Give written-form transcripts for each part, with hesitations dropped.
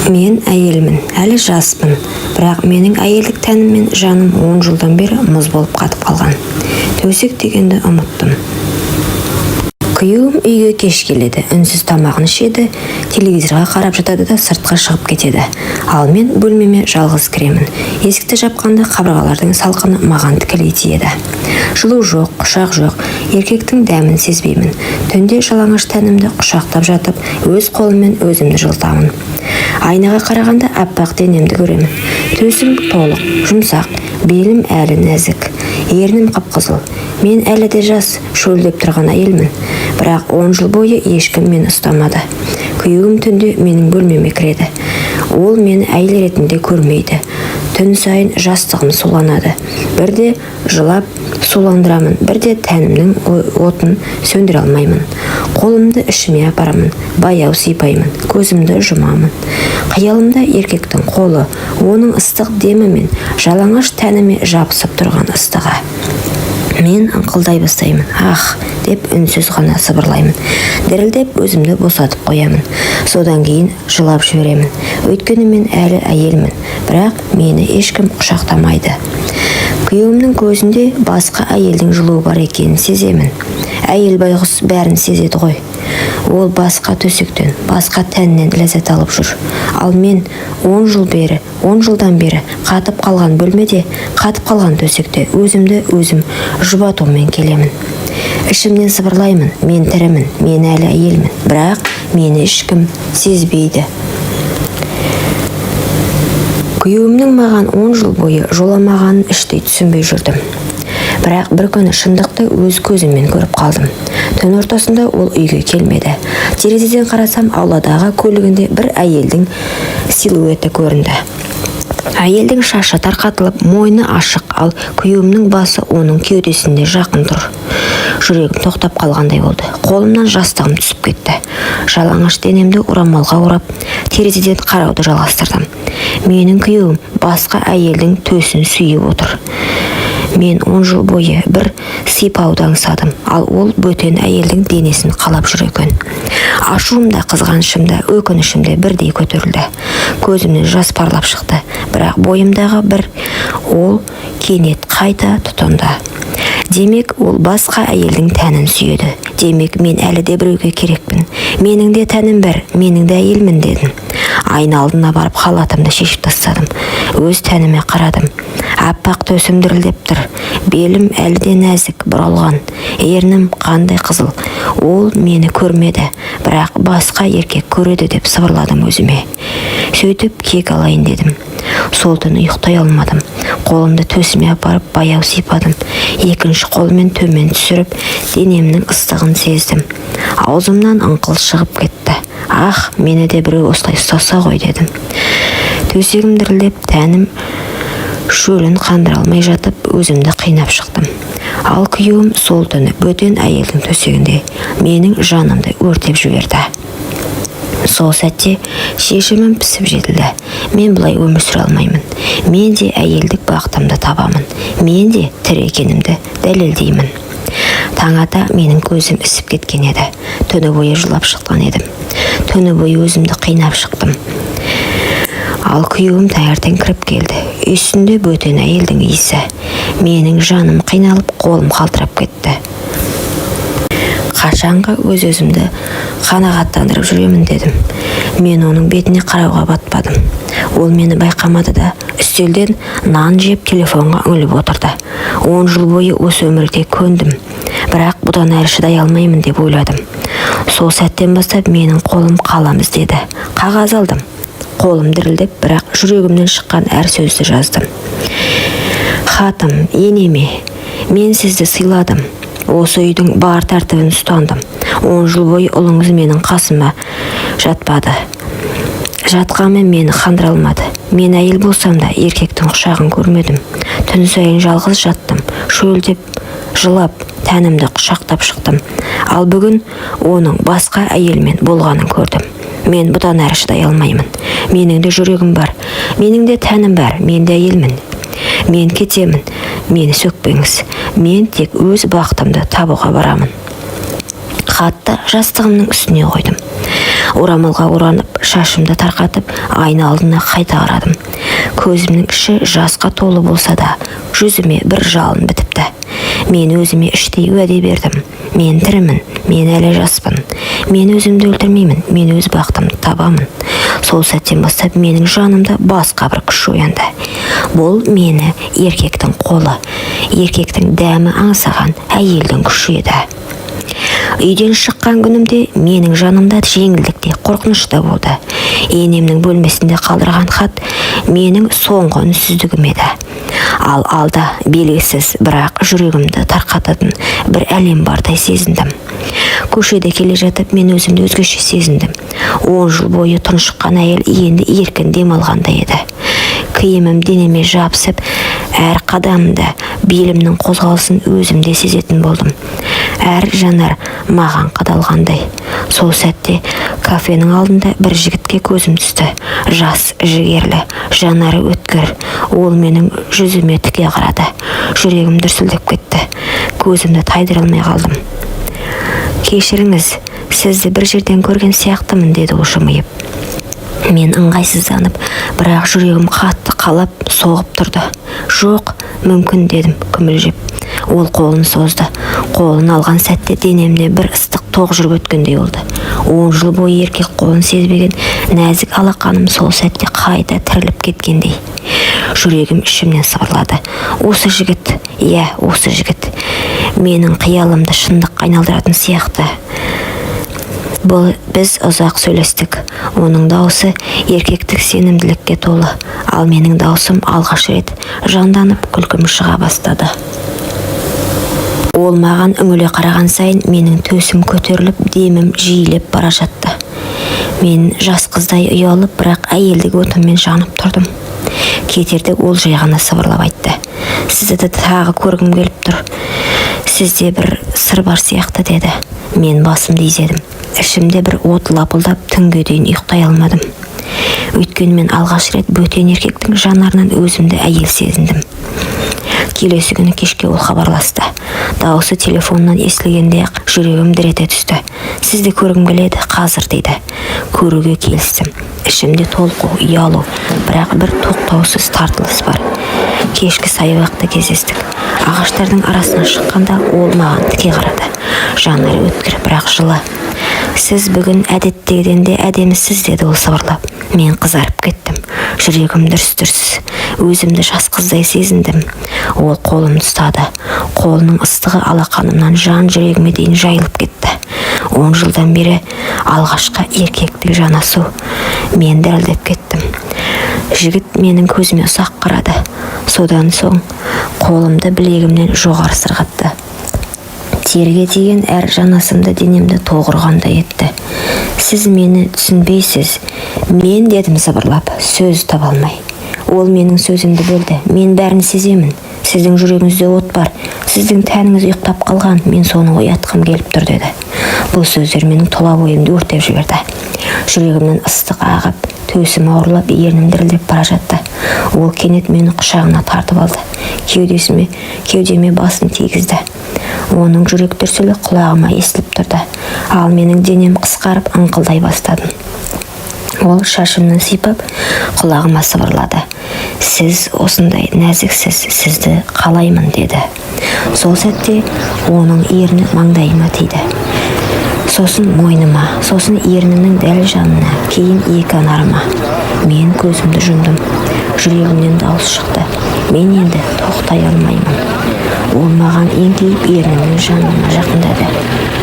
Мен әйелмін, әлі жаспын, бірақ менің әйелдік тәнім мен жаным 10 жылдан бері мұз болып қатып қалған. Төсек дегенді ұмыттым. Күйеуім үйге кеш келеді, үнсіз тамағын ішеді, телевизорға қарап жатады да сыртқа шығып кетеді. Ал мен бөлмеме жалғыз кіремін. Есікті жапқанда қабырғалардың салқыны маған тікелей тиеді. Жылу жоқ, құшақ жоқ, еркектің дәмін сезбеймін. Түнде жалаңаш тәнімді құшақтап жатып, өз қолыммен өзімді жылытамын. Айнаға қарағанда аппақ денемді көремін. Төсім толық, жұмсақ, белім әлі нәзік, ернім қып-қызыл. Мен әлі де жас, шөлдеп тұрған әйелмін. Бірақ 10 жыл бойы ешкім мені ұстамады. Күйеуім түнде менің бөлмеме кіреді. Ол мені әйел ретінде көрмейді. Түн сайын жастығым суланады. Бірде жылап суландырамын, бірде тәнімнің отын сөндіре алмаймын. Қолымды ішіме апарамын, баяу сипаймын, көзімді жұмамын. Қиялымда еркектің қолы, оның ыстық демі мен жалаңаш тәніме жабысып тұрған ыстығы. Мен ыңқылдай бастаймын. Ах, деп үнсіз ғана сыбырлаймын. Дірілдеп өзімді босатып қоямын. Содан кейін жылап жіберемін. Өйткені мен әлі әйелмін, бірақ мені ешкім құшақтамайды. Күйеуімнің көзінде басқа әйелдің жылуы бар екенін сеземін. Әйел байғұс бәрін сезеді ғой. Ол басқа төсектен, басқа тәннен ләззат алып жүр. Ал мен 10 жылдан бері қатып қалған бөлмеде, қатып қалған төсекте өзімді өзім жұбатумен келемін. Ішімнен сыбырлаймын, мен тірімін, мен әлі әйелмін, бірақ мені ешкім сезбейді. Күйеуімнің маған 10 жыл бойы жоламағанын іштей түсінбей жүрдім. Бірақ бір күні шындықты өз көзіммен көріп қалдым. Түн ортасында ол үйге келмеді. Терезеден қарасам, ауладағы көлігінде бір әйелдің силуэті көрінді. Әйелдің шашы тарқатылып, мойны ашық, ал күйеуімнің басы оның кеудесінде жақын тұр. Жүрегім тоқтап қалғандай болды. Қолымнан жастығым түсіп кетті. Жалаңаш денемді орамалға орап, терезеден қарауды жалғастырдым. Менің күйеуім басқа әйелдің төсін сүйіп отыр. Мен 10 жыл бойы бір сипауды аңсадым, ал ол бөтен әйелдің денесін қалап жүр екен. Ашуым да, қызғанышым да, өкінішім де бірдей көтерілді. Көзімнен жас парлап шықты, бірақ бойымдағы бір ол кенет қайта тұтанды. Демек, ол басқа әйелдің тәнін сүйеді. Демек, мен әлі де біреуге керекпін. Менің де тәнім бар, менің де әйелмін дедім. Айна алдына барып халатымды шешіп тастадым. Өз тәніме қарадым. Аппақ төсім дірілдеп тұр. Белім әлі де нәзік, бұралған. Ернім қандай қызыл. Ол мені көрмеді, бірақ басқа еркек көреді деп сыбырладым өзіме. Сөйтіп кек алайын дедім. Сол түні ұйықтай алмадым. Қолымды төсіме апарып баяу сипадым. Екінші қолмен төмен түсіріп, денемнің ыстығын сездім. Аузымнан ыңқыл шығып кетті. Ах, мені де біреу осылай ұстаса ғой дедім. Төсегім дірілдеп, тәнім шөлін қандыра алмай жатып, өзімді қинап шықтым. Ал күйеуім сол түні бөтен әйелдің төсегінде менің жанымды өртеп жіберді. Сол сәтте шешімім пісіп жетілді. Мен бұлай өмір сүре алмаймын. Мен де әйелдік бақытымды табамын. Мен де тірі екенімді дәлелдеймін. Таң ата менің көзім ісіп кеткен еді. Түні бойы жылап шыққан едім. Түні бойы өзімді қинап шықтым. Ал күйеуім таңертең кіріп келді. Үстінде бөтен әйелдің иісі. Менің жаным қиналып, қолым қалтырап кетті. Қашанға өз-өзімді қанағаттандырып жүремін дедім. Мен оның бетіне қарауға батпадым. Ол мені байқамады да, үстелден нан жеп телефонға үңіліп отырды. 10 жыл бойы осы өмірде көндім, бірақ бұдан әрі шыдай алмаймын деп ойладым. Сол сәттен бастап менің қолым қалам іздеді. Қағаз алдым. Қолым дірілдеп, бірақ жүрегімнен шыққан әр сөзді жаздым. Хатым, енеме, мен сізді сыйладым. Осы үйдің бар тәртібін ұстандым. 10 жыл бойы ұлыңыз менің қасыма жатпады. Жатқанмен мені қандыра алмады. Мен әйел болсам да еркектің құшағын көрмедім. Түн сайын жалғыз жаттым. Шөлдеп, жылап, тәнімді құшақтап шықтым. Ал бүгін оның басқа әйелмен болғанын көрдім. Мен бұдан әрі шыдай алмаймын. Менің де жүрегім бар. Менің де тәнім бар. Мен де әйелмін. Мен кетемін. Мені сөкпеңіз. Мен тек өз бақытымды табуға барамын. Хатты жастығымның үстіне қойдым. Орамалға оранып, шашымды тарқатып, айна алдына қайта қарадым. Көзімнің іші жасқа толы болса да, жүзіме бір жалын бітіпті. Мен өзіме іштей уәде бердім. Мен тірімін, мен әлі жаспын. Мен өзімді өлтірмеймін, мен өз бақытымды табамын. Сол сәттен бастап менің жанымда басқа бір күш оянды. Бұл мені еркектің қолы, еркектің дәмі аңсаған әйелдің күші еді. Үйден шыққан күнімде менің жанымда жеңілдік те қорқыныш та болды. Енемнің бөлмесінде қалдырған хат менің соңғы үнсіздігім еді. Ал алда белгісіз, бірақ жүрегімді тарқататын бір әлем бардай сезіндім. Көшеде келе жатып мен өзімді өзгеше сезіндім. 10 жыл бойы тұншыққан әйел енді еркін демалғандай еді. Киімім денеме жабысып, әр қадамда белімнің қозғалысын өзімде сезетін болдым. Әр жанар маған қадалғандай. Сол сәтте кафенің алдында бір жігітке көзім түсті. Жас, жігерлі, жанары өткір. Ол менің жүзіме тіке қарады. Жүрегім дүрсілдеп кетті. Көзімді тайдыра алмай қалдым. Кешіріңіз, сізді бір жерден көрген сияқтымын, деді ол жымиып. Мен ыңғайсызданып, бірақ жүрегім қатты қалап соғып тұрды. Жоқ, мүмкін, дедім күмілжіп. Ол қолын созды. Қолын алған сәтте денемде бір ыстық тоқ жүріп өткендей болды. 10 жыл бойы еркек қолын сезбеген нәзік алақаным сол сәтте қайта тіріліп кеткендей. Жүрегім ішімнен сыбырлады. Осы жігіт, иә, осы жігіт. Менің қиялымды шындыққа айналдыратын сияқты. Біз ұзақ сөйлестік. Оның дауысы еркектік сенімділікке толы, ал менің даусым алғаш рет жанданып күлкім шыға бастады. Ол маған үңіле қараған сайын менің төсім көтеріліп, демім жиілеп бара жатты. Мен жас қыздай ұялып, бірақ әйелдік отыммен жанып тұрдым. Кетерде ол жай ғана сыбырлап айтты. Сізді тағы көргім келіп тұр. Сізде бір сыр бар сияқты, деді. Мен басымды изедім. Ішімде бір от лапылдап, түнге дейін ұйықтай алмадым. Өйткені мен алғаш рет бөтен еркектің жанарынан өзімді әйел сезіндім. Келесі күні кешке ол хабарласты. Дауысы телефоннан естілгенде-ақ жүрегім дір ете түсті. Сізді көргім келеді, қазір, дейді. Көруге келістім. Ішімде толқу, ұялу, бірақ бір тоқтаусыз тартылыс бар. Кешкі саябақта кездестік. Ағаштардың арасынан шыққанда ол маған тіке қарады. Жанары өткір, бірақ жылы. Сіз бүгін әдеттегіден де әдемісіз, деді ол сыбырлап. Мен қызарып кеттім. Жүрегім дүрс-дүрс. Өзімді жас қыздай сезіндім. Ол қолымды ұстады. Қолының ыстығы алақанымнан жан жүрегіме дейін жайылып кетті. 10 жылдан бері алғашқы еркектік жанасу. Мен дірілдеп кеттім. Жігіт менің көзіме ұсақ қарады. Содан соң қолымды білегімнен жоғары сырғатты. Терге тиген әр жанасымды денемді тоғырғандай етті. Сіз мені түсінбейсіз. Мен, дедім сыбырлап, сөз таба алмай. Ол менің сөзімді бөлді. Мен бәрін сеземін. Сіздің жүрегіңізде от бар. Сіздің тәніңіз ұйықтап қалған. Мен соны оятқым келіп тұр, деді. Бұл сөздер менің тұла бойымды өртеп жіберді. Жүрегімнен ыстық ағып, төсім ауырлап, ернім дірілдеп бара жатты. Ол кенет мені құшағына тартып алды. Кеудеме басын тигізді. Оның жүрек дүрсілі құлағыма естіліп тұрды. Ал менің денем қысқарып ыңқылдай бастадым. Ол шашымнан сипап, құлағыма сыбырлады. Сіз осындай нәзіксіз, сізді қалаймын, деді. Сол сәтте оның ерні маңдайыма тиді. Сосын мойныма, сосын ернінің дәл жанына, кейін екі анарыма. Мен көзімді жұмдым. Жүрегімнен дауыс шықты. Мен енді тоқтай алмаймын. Ол маған еңкейіп ернінің жанына жақындады.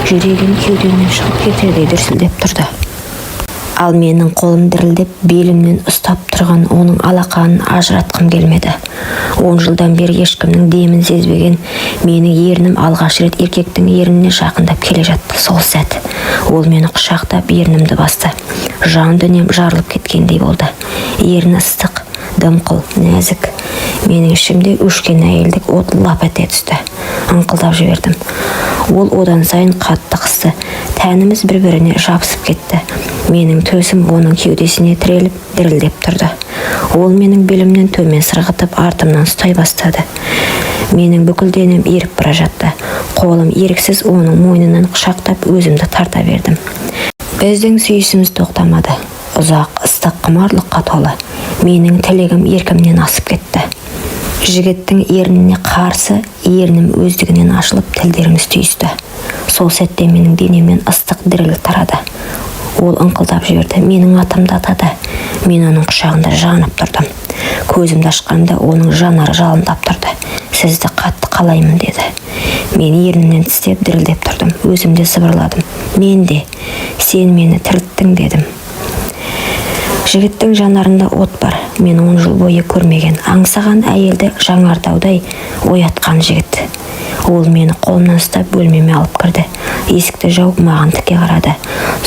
Жүрегім кеудемнен шығып кетердей дүрсілдеп тұрды. Ал менің қолым дірілдеп, белімнен ұстап тұрған оның алақанын ажыратқым келмеді. 10 жылдан бері ешкімнің демін сезбеген менің ернім алғаш рет еркектің ерніне жақындап келе жатты. Сол сәт ол мені құшақтап ернімді басты. Жан дүнием жарылып кеткендей болды. Ерні ыстық, дымқыл, нәзік. Менің ішімде өшкен әйелдік от лап ете түсті. Ыңқылдап жібердім. Ол одан сайын қатты қысты. Тәніміз бір-біріне жабысып кетті. Менің төсім оның кеудесіне тіреліп, дірілдеп тұрды. Ол менің белімнен төмен сырғытып, артымнан ұстай бастады. Менің бүкіл денем еріп бара жатты. Қолым еріксіз оның мойнынан құшақтап, өзімді тарта бердім. Біздің сүйісіміз тоқтамады. Ұзақ, ыстық құмарлыққа толы. Менің тілегім еркімнен асып кетті. Жігіттің ерніне қарсы, ернім өздігінен ашылып, тілдеріміз түйісті. Сол сәтте менің денемнен ыстық діріл тарады. Ол ыңқылдап жіберді, менің атымды атады. Мен оның құшағында жанып тұрдым. Көзімді ашқанда оның жанары жалындап тұрды. Сізді қатты қалаймын деді. Мен ернімнен тістеп дірілдеп тұрдым. Өзімде сыбырладым. Мен де, сен мені тірілттің дедім. Жігіттің жанарында от бар. Мен 10 жыл бойы көрмеген, аңсаған әйелді жаңартаудай оятқан жігіт. Ол мені қолымнан ұстап бөлмеме алып кірді. Есікті жауып маған тіке қарады.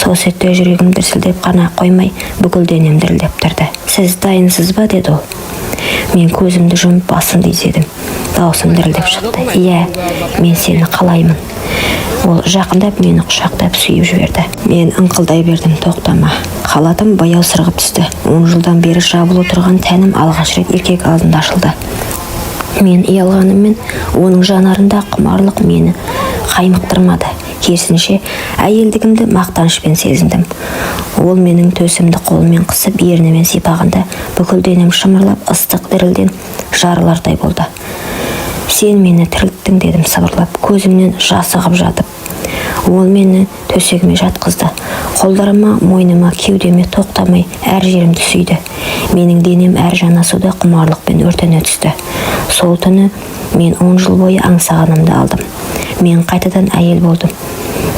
Сол сәтте жүрегім дүрсілдеп қана қоймай, бүкіл денем дірілдеп тұрды. Сіз дайынсыз ба деді ол. Мен көзімді жұмып басымды изедім. Даусым дірілдеп шықты. Иә, мен сені қалаймын. Ол жақындап мені құшақтап сүйіп жіберді. Мен ыңқылдай бердім, тоқтама. Халатым баяу сырғып түсті. 10 жылдан бері жабулы тұрған тәнім алғаш рет еркек алдында ашылды. Мен ұялғаныммен оның жанарында құмарлық мені қаймықтырмады. Керісінше, әйелдігімді мақтанышпен сезіндім. Ол менің төсімді қолымен қысып, ернімен сипағанда бүкіл денем шымырлап, ыстық дірілден жарылардай болды. Сен мені тірілттің дедім сыбырлап, көзімнен жас ағып жатып. Ол мені төсегіме жатқызды. Қолдарыма, мойныма, кеудеме тоқтамай әр жерімді сүйді. Менің денем әр жанасуда құмарлықпен өртене түсті. Сол түні мен 10 жыл бойы аңсағанымды алдым. Мен қайтадан әйел болдым.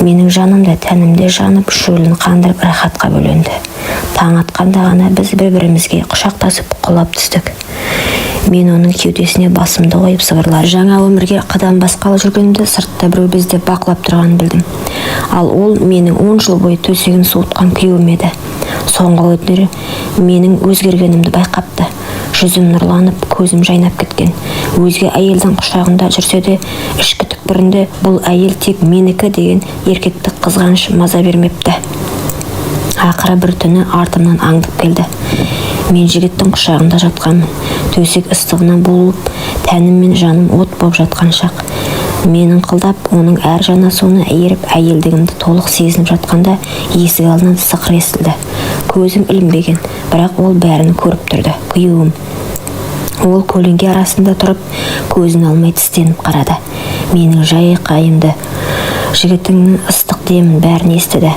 Менің жанымда, тәнімде жанып, шөлін қандырып, рахатқа бөленді. Таң атқанда ғана біз бір-бірімізге құшақтасып құлап түстік. Мен оның кеудесіне басымды қойып сыбырлар. Жаңа өмірге қадам басқалы жүргенімді сыртта біреу бізді бақылап тұрғанын білдім. Ал ол менің 10 жыл бойы төсегін суытқан күйеуім еді. Соңғы күндері менің өзгергенімді байқапты. Жүзім нұрланып, көзім жайнап кеткен. Өзге әйелдің құшағында жүрсе де, ішкі түкпірінде бұл әйел тек менікі деген еркектік қызғаныш маза бермепті. Ақыры бір түні артымнан аңдып келді. Мен жігіттің құшағында жатқанмын. Төсек ыстығынан булып, тәнім мен жаным от болып жатқан шақ. Мен ыңқылдап, оның әр жанасуына еріп, әйелдігімді толық сезініп жатқанда, есік алдынан сықыр естілді. Көзім ілінбеген, бірақ ол бәрін көріп тұрды. Күйеуім. Ол көлеңке арасында тұрып, көзін алмай тістеніп қарады. Менің жайқайымды, жігітіңнің ыстық демін бәрін естіді.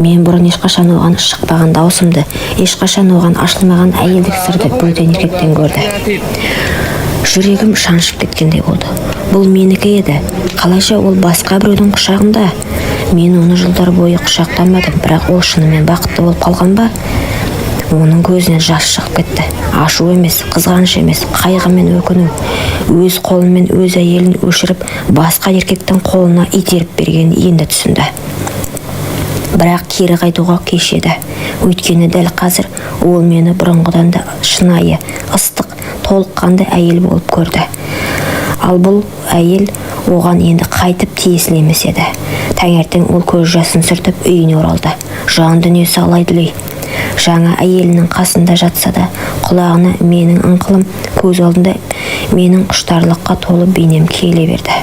Мен бұрын ешқашан оған шықпаған даусымды, ешқашан оған ашылмаған әйелдік сырды бөтен еркектен көрді. Жүрегім шаншып кеткендей болды. Бұл менікі еді. Қалайша ол басқа біреудің құшағында? Мен оны жылдар бойы құшақтамадым, бірақ ол шынымен бақытты болып қалған ба? Оның көзінен жас шығып кетті. Ашу емес, қызғаныш емес, қайғы мен өкіну. Өз қолымен өз әйелін өшіріп, басқа еркектің қолына итеріп берген енді түсінді. Бірақ кері қайтуға кеш еді. Өйткені дәл қазір ол мені бұрынғыдан да шынайы, ыстық, толыққанды әйел болып көрді. Ал бұл әйел оған енді қайтып тиесілі емес еді. Таңертең ол көз жасын сүртіп үйіне оралды. Жан дүниесі алай-дүлей. Жаңа әйелінің қасында жатса да, құлағына менің ыңқылым, көз алдында менің құштарлыққа толы бейнем келе берді.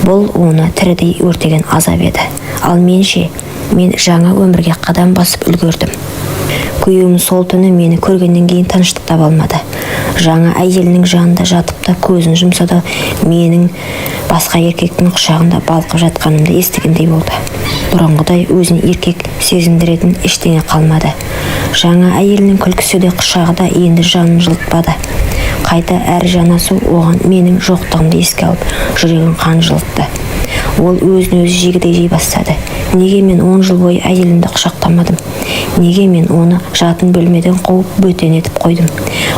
Бұл оны тірідей өртеген азап еді. Ал менше, мен жаңа өмірге қадам басып үлгердім. Күйеуім сол түні мені көргеннен кейін тыныштық таба алмады. Жаңа әйелінің жанында жатып та көзін жұмса да, менің басқа еркектің құшағында балқып жатқанымды естігендей болды. Бұрынғыдай өзін еркек сезіндіретін ештеңе қалмады. Жаңа әйелінің күлкісі де құшағы да енді жанын жылытпады. Қайта әр жанасу оған менің жоқтығымды еске алып, жүрегін қан жылытты. Ол өзін-өзі жегідей жей бастады. Неге мен 10 жыл бойы әйелімді құшақтамадым? Неге мен оны жатын бөлмеден қуып бөтен етіп қойдым?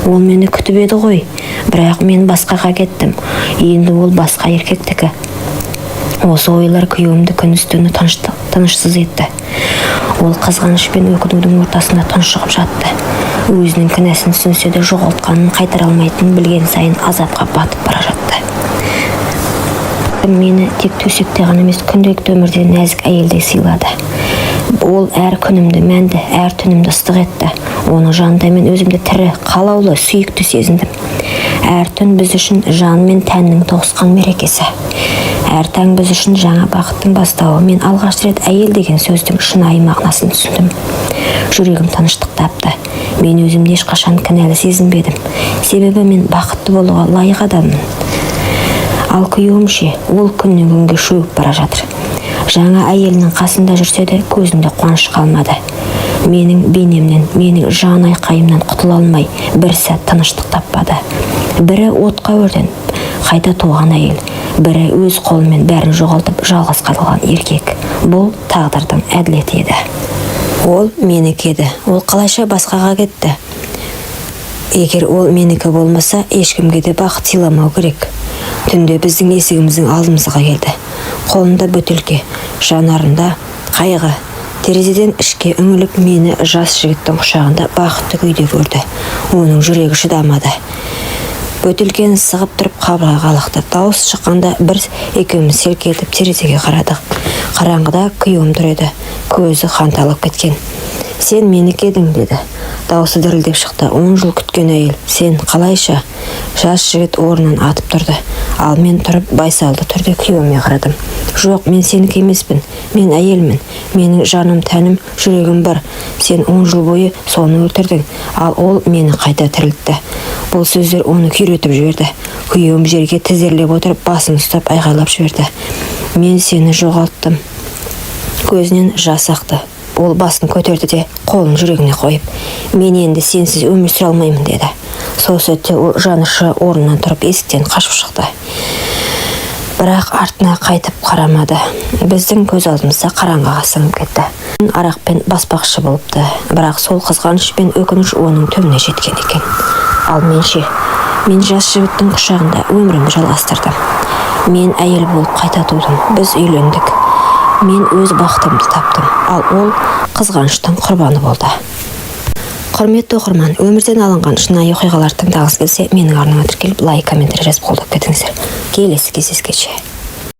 Ол мені күтіп еді ғой, бірақ мен басқаға кеттім. Енді ол басқа еркектікі. Осы ойлар күйеуімді күндіз-түні тынышсыз етті. Ол қызғаныш пен өкінудің ортасында тұншығып жатты. Өзінің кінәсін түсінсе де жоғалтқанын қайтара алмайтынын білген сайын азапқа батып бара жатты. Мені тек төсекте ғана емес, күнделікті өмірде нәзік әйелдей сыйлады. Ол әр күнімді мәнді, әр түнімді ыстық етті. Оның жанында мен өзімді тірі, қалаулы, сүйікті сезіндім. Әр түн біз үшін жан мен тәннің тоғысқан мерекесі. Әр таң біз үшін жаңа бақыттың бастауы. Мен алғаш рет әйел деген сөздің шынайы мағынасын түсіндім. Жүрегім тыныштық тапты. Мен өзімді ешқашан кінәлі сезінбедім. Себебі мен бақытты болуға лайық адаммын. Ал күйеуім ше, ол күннен күнге шөгіп бара жатыр. Жаңа әйелінің қасында жүрсе де көзінде қуаныш қалмады. Менің бейнемнен, менің жан айқайымнан құтыла алмай бір сәт тыныштық таппады. Бірі отқа өртеніп қайта туған әйел, бірі өз қолымен бәрін жоғалтып жалғыз қалған еркек. Бұл тағдырдың әділеті еді. Ол менікі еді. Ол қалайша басқаға кетті. Егер ол менікі болмаса, ешкімге де бақыт сыйламау керек. Түнде біздің есігіміздің алдымызға келді. Қолында бөтелке, жанарында қайғы. Терезеден ішке үңіліп мені жас жігіттің құшағында бақытты күйде көрді. Оның жүрегі шыдамады. Бөтелкені сығып тұрып қабырғаға лақты. Дауыс шыққанда бір екеуміз селкетіп терезеге қарадық. Қараңғыда күйеуім тұр еді. Көзі қанталып кеткен. Сен менікі едің деді. Дауысы дірілдеп шықты. 10 жыл күткен әйел. Сен қалайша? Жас жігіт орнынан атып тұрды. Ал мен тұрып байсалды түрде күйеуіме қарадым. Жоқ, мен сенікі емеспін. Мен әйелмін. Менің жаным, тәнім, жүрегім бар. Сен 10 жыл бойы соны өлтірдің. Ал ол мені қайта тірілтті. Бұл сөздер оны күйретіп жіберді. Күйеуім жерге тізерлеп отырып басын ұстап айғайлап жіберді. Мен сені жоғалттым. Көзінен жас ақты. Ол басын көтерді де қолын жүрегіне қойып, мен енді сенсіз өмір сүре алмаймын деді. Сол сәтте ол жанышы орнынан тұрып есіктен қашып шықты. Бірақ артына қайтып қарамады. Біздің көз алдымызда қараңғыға сіңіп кетті. Арақпен баспақшы болыпты, бірақ сол қызғаныш пен өкініш оның төбіне жеткен екен. Ал мен ше, мен жас жігіттің құшағында өмірімді жалғастырдым. Мен әйел болып қайта тудым. Біз үйлендік. Мен өз бақытымды таптым, ал ол қызғаныштың құрбаны болды. Құрметті оқырман, өмірден алынған шынайы оқиғаларды тыңдағыңыз келсе, менің арнама тіркеліп лайк, комментарий жазып қолдап кетіңіздер. Келесі кездескенше.